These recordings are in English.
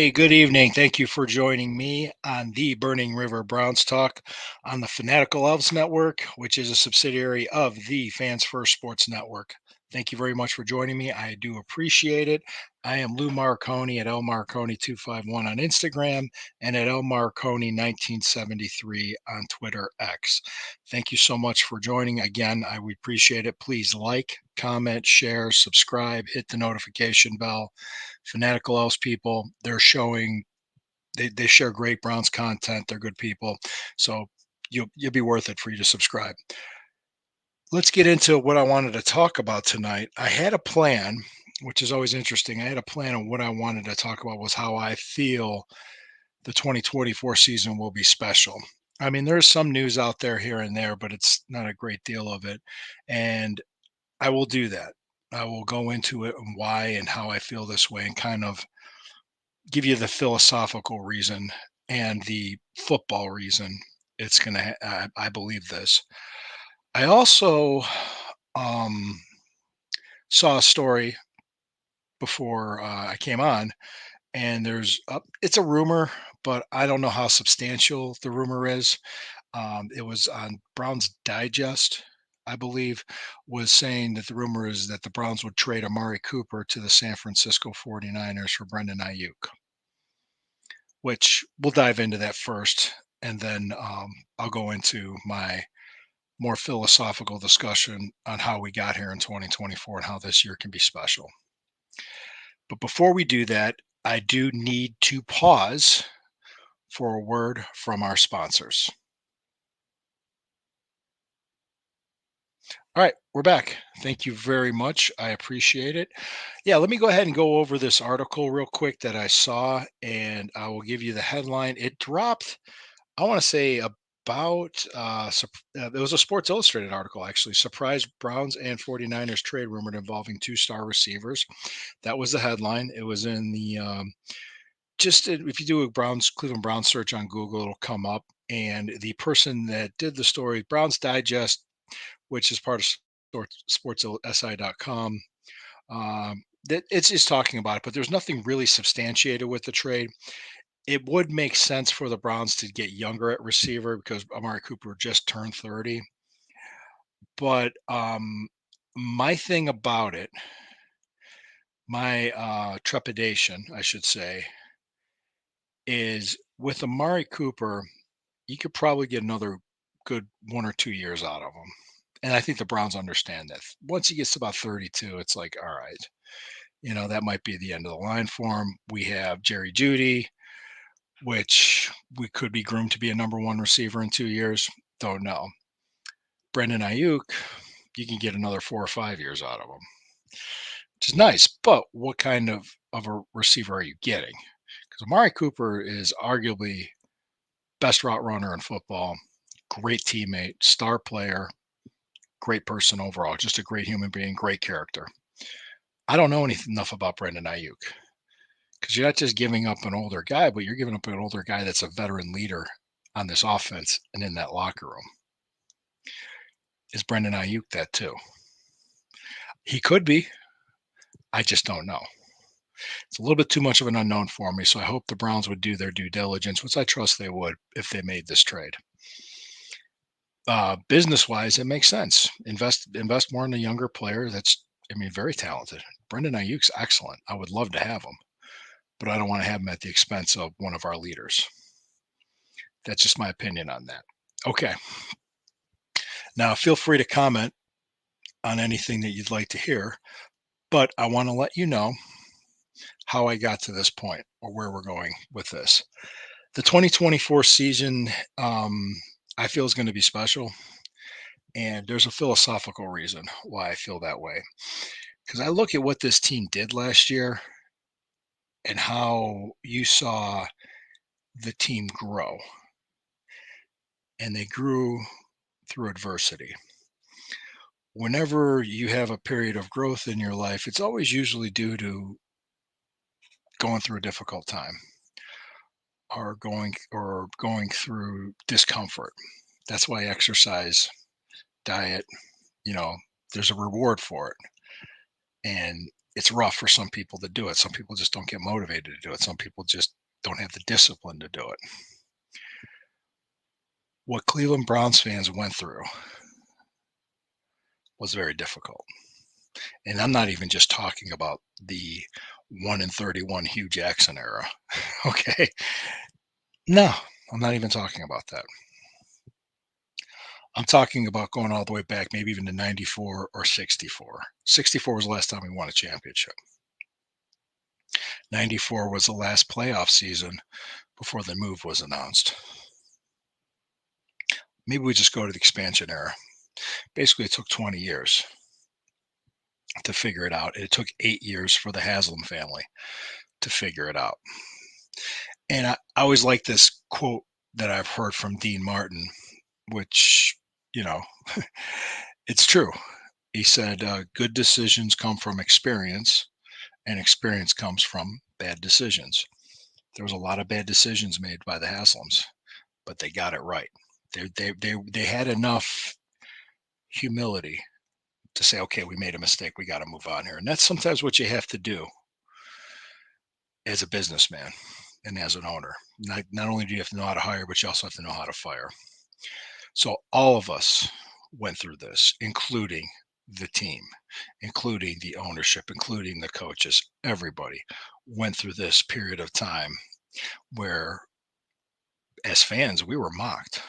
Hey, good evening. Thank you for joining me on the Burning River Browns Talk on the Fanatical Elves Network, which is a subsidiary of the Fans First Sports Network. Thank you very much for joining me. I do appreciate it. I am Lou Marconi at L Marconi 251 on Instagram and at L Marconi 1973 on Twitter X. Thank you so much for joining. Again, I would appreciate it. Please like, comment, share, subscribe, hit the notification bell. Fanatical Elves people, they share great Browns content. They're good people. So you'll be worth it for you to subscribe. Let's get into what I wanted to talk about tonight. I had a plan, which is always interesting. I had a plan on what I wanted to talk about was how I feel the 2024 season will be special. I mean, there's some news out there here and there, but it's not a great deal of it. And I will do that. I will go into it and why and how I feel this way and kind of give you the philosophical reason and the football reason it's going to I believe this. I also um saw a story before I came on, and it's a rumor, but I don't know how substantial the rumor is. It was on Brown's Digest, I believe, was saying that the rumor is that the Browns would trade Amari Cooper to the San Francisco 49ers for Brendan Ayuk, which we'll dive into that first, and then I'll go into my more philosophical discussion on how we got here in 2024 and how this year can be special. But before we do that, I do need to pause for a word from our sponsors. All right, we're back. Thank you very much. I appreciate it. Yeah, let me go ahead and go over this article real quick that I saw, and I will give you the headline. It dropped, I want to say, about it was a Sports Illustrated article, actually. Surprise Browns and 49ers trade rumored involving two-star receivers. That was the headline. It was in the if you do a Cleveland Browns search on Google, it'll come up. And the person that did the story, Browns Digest, which is part of sportsi.com, that it's just talking about it, but there's nothing really substantiated with the trade. It would make sense for the Browns to get younger at receiver because Amari Cooper just turned 30. But my thing about it, my trepidation, I should say, is with Amari Cooper, you could probably get another good 1 or 2 years out of him. And I think the Browns understand that. Once he gets to about 32, it's like, all right, that might be the end of the line for him. We have Jerry Jeudy, which we could be groomed to be a number one receiver in 2 years. Don't know. Brendan Ayuk, you can get another 4 or 5 years out of him, which is nice. But what kind of a receiver are you getting? Because Amari Cooper is arguably best route runner in football, great teammate, star player, great person overall, just a great human being, great character. I don't know enough about Brendan Ayuk because you're not just giving up an older guy, but you're giving up an older guy that's a veteran leader on this offense and in that locker room. Is Brendan Ayuk that too? He could be. I just don't know. It's a little bit too much of an unknown for me, so I hope the Browns would do their due diligence, which I trust they would if they made this trade. Business wise, it makes sense. Invest more in a younger player that's, I mean, very talented. Brendan Ayuk's excellent. I would love to have him, but I don't want to have him at the expense of one of our leaders. That's just my opinion on that. Okay. Now, feel free to comment on anything that you'd like to hear, but I want to let you know how I got to this point or where we're going with this. The 2024 season, I feel is going to be special. And there's a philosophical reason why I feel that way. Because I look at what this team did last year and how you saw the team grow. And they grew through adversity. Whenever you have a period of growth in your life, it's always usually due to going through a difficult time or going through discomfort. That's why exercise, diet, you know, there's a reward for it. And it's rough for some people to do it. Some people just don't get motivated to do it. Some people just don't have the discipline to do it. What Cleveland Browns fans went through was very difficult. And I'm not even just talking about the 1 in 31 Hugh Jackson era. Okay. No, I'm not even talking about that. I'm talking about going all the way back, maybe even to 94 or 64. 64 was the last time we won a championship. 94 was the last playoff season before the move was announced. Maybe we just go to the expansion era. Basically, it took 20 years to figure it out. It took 8 years for the Haslam family to figure it out. And I always like this quote that I've heard from Dean Martin, which, you know, it's true. He said, good decisions come from experience, and experience comes from bad decisions. There was a lot of bad decisions made by the Haslams, but they got it right. They had enough humility to say, okay, we made a mistake. We got to move on here. And that's sometimes what you have to do as a businessman and as an owner. Not only do you have to know how to hire, but you also have to know how to fire. So all of us went through this, including the team, including the ownership, including the coaches. Everybody went through this period of time where, as fans, we were mocked.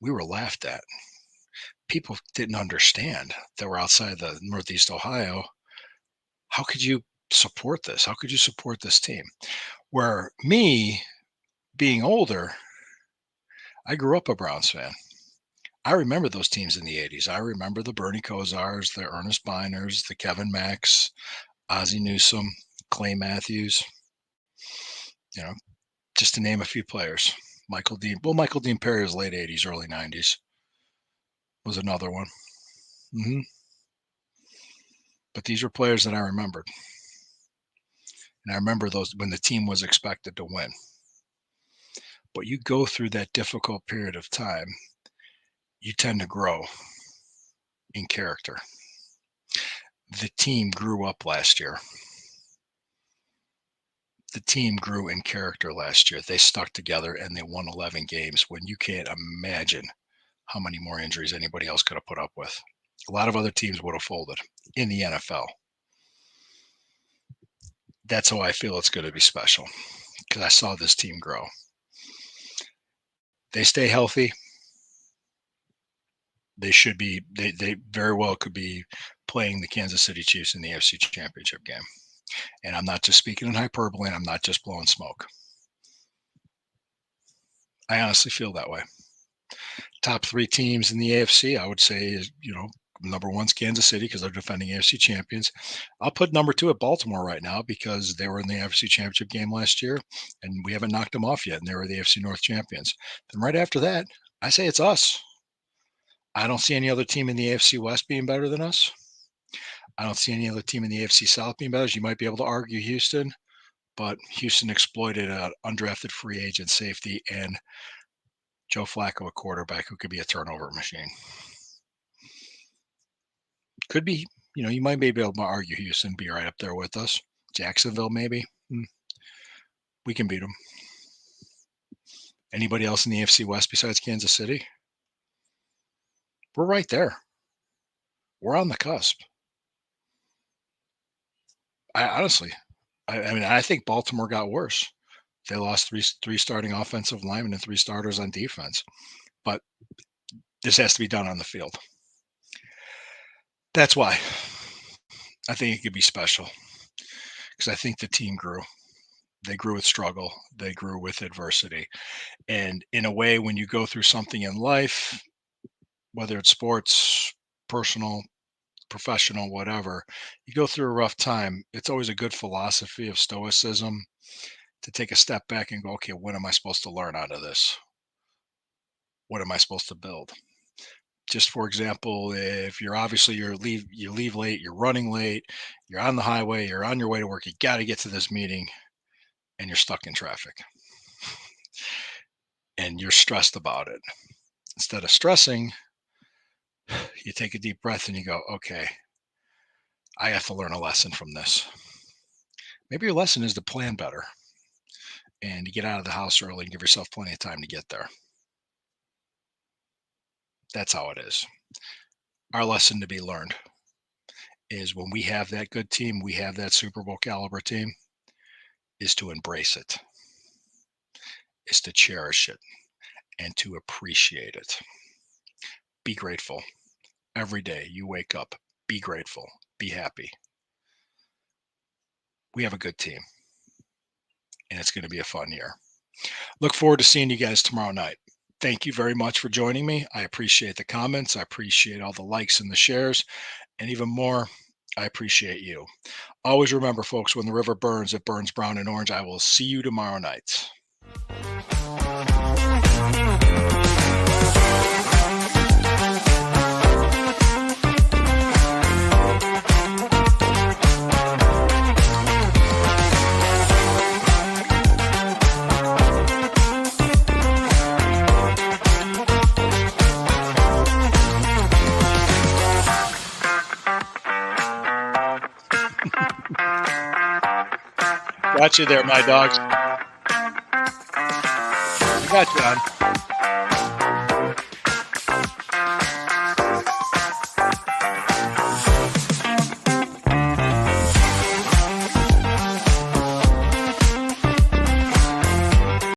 We were laughed at. People didn't understand that we're outside the Northeast Ohio. How could you support this? How could you support this team? Where me being older, I grew up a Browns fan. I remember those teams in the 80s. I remember the Bernie Kosars, the Ernest Beiners, the Kevin Macks, Ozzie Newsome, Clay Matthews, you know, just to name a few players. Michael Dean Perry was late 80s, early 90s was another one. hmm But these were players that I remembered. And I remember those when the team was expected to win. But you go through that difficult period of time, you tend to grow in character. The team grew up last year. The team grew in character last year. They stuck together and they won 11 games when you can't imagine how many more injuries anybody else could have put up with. A lot of other teams would have folded in the NFL. That's how I feel it's going to be special because I saw this team grow. They stay healthy. They should be, they very well could be playing the Kansas City Chiefs in the AFC Championship game. And I'm not just speaking in hyperbole, and I'm not just blowing smoke. I honestly feel that way. Top three teams in the AFC, I would say, is, number one's Kansas City because they're defending AFC champions. I'll put number two at Baltimore right now because they were in the AFC Championship game last year, and we haven't knocked them off yet, and they were the AFC North champions. Then right after that, I say it's us. I don't see any other team in the AFC West being better than us. I don't see any other team in the AFC South being better. You might be able to argue Houston, but Houston exploited an undrafted free agent safety and Joe Flacco, a quarterback who could be a turnover machine. Could be, you might be able to argue Houston be right up there with us. Jacksonville, maybe. We can beat them. Anybody else in the AFC West besides Kansas City? We're right there. We're on the cusp. I think Baltimore got worse. They lost three starting offensive linemen and three starters on defense. But this has to be done on the field. That's why I think it could be special because I think the team grew. They grew with struggle. They grew with adversity. And in a way, when you go through something in life, whether it's sports, personal, professional, whatever, you go through a rough time, it's always a good philosophy of stoicism to take a step back and go, okay, what am I supposed to learn out of this? What am I supposed to build? Just for example, if you leave late, you're running late, you're on the highway, you're on your way to work, you got to get to this meeting and you're stuck in traffic and you're stressed about it. Instead of stressing, you take a deep breath and you go, okay, I have to learn a lesson from this. Maybe your lesson is to plan better. and you get out of the house early and give yourself plenty of time to get there. That's how it is. Our lesson to be learned is when we have that good team, we have that Super Bowl caliber team, is to embrace it, is to cherish it, and to appreciate it. Be grateful. Every day you wake up, be grateful, be happy. We have a good team, and it's going to be a fun year. Look forward to seeing you guys tomorrow night. Thank you very much for joining me. I appreciate the comments. I appreciate all the likes and the shares. And even more, I appreciate you. Always remember, folks, when the river burns, it burns brown and orange. I will see you tomorrow night. Got you there, my dogs. I got you on.